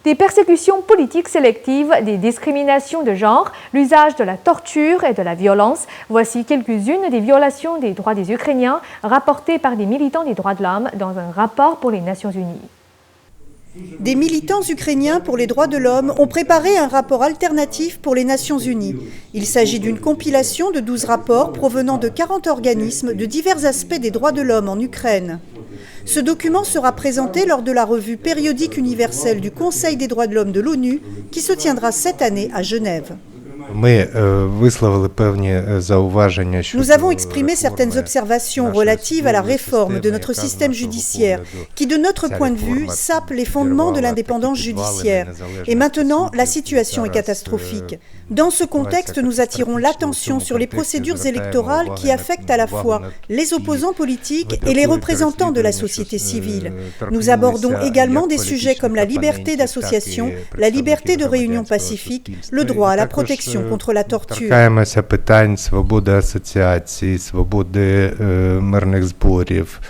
Des persécutions politiques sélectives, des discriminations de genre, l'usage de la torture et de la violence. Voici quelques-unes des violations des droits des Ukrainiens rapportées par des militants des droits de l'homme dans un rapport pour les Nations Unies. Des militants ukrainiens pour les droits de l'homme ont préparé un rapport alternatif pour les Nations Unies. Il s'agit d'une compilation de 12 rapports provenant de 40 organismes de divers aspects des droits de l'homme en Ukraine. Ce document sera présenté lors de la revue périodique universelle du Conseil des droits de l'homme de l'ONU qui se tiendra cette année à Genève. Nous avons exprimé certaines observations relatives à la réforme de notre système judiciaire qui, de notre point de vue, sape les fondements de l'indépendance judiciaire. Et maintenant, la situation est catastrophique. Dans ce contexte, nous attirons l'attention sur les procédures électorales qui affectent à la fois les opposants politiques et les représentants de la société civile. Nous abordons également des sujets comme la liberté d'association, la liberté de réunion pacifique, le droit à la protection contre la torture. Торкаємося питань свободи асоціації, свободи мирних зборів,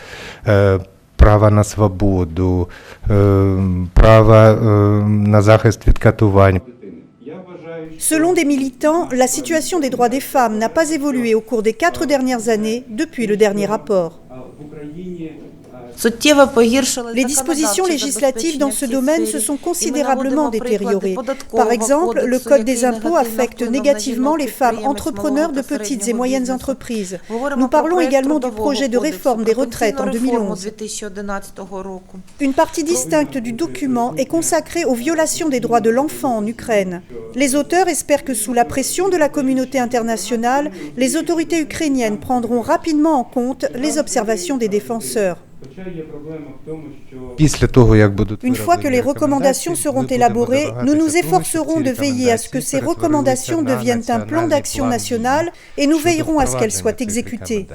права на свободу, права на захист від катувань. Selon des militants, la situation des droits des femmes n'a pas évolué au cours des 4 dernières années depuis le dernier rapport. Les dispositions législatives dans ce domaine se sont considérablement détériorées. Par exemple, le Code des impôts affecte négativement les femmes entrepreneurs de petites et moyennes entreprises. Nous parlons également du projet de réforme des retraites en 2011. Une partie distincte du document est consacrée aux violations des droits de l'enfant en Ukraine. Les auteurs espèrent que sous la pression de la communauté internationale, les autorités ukrainiennes prendront rapidement en compte les observations des défenseurs. Une fois que les recommandations seront élaborées, nous nous efforcerons de veiller à ce que ces recommandations deviennent un plan d'action national et nous veillerons à ce qu'elles soient exécutées.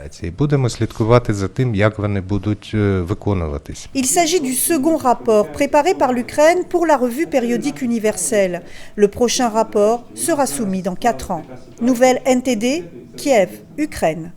Il s'agit du second rapport préparé par l'Ukraine pour la revue périodique universelle. Le prochain rapport sera soumis dans 4 ans. Nouvelle NTD, Kiev, Ukraine.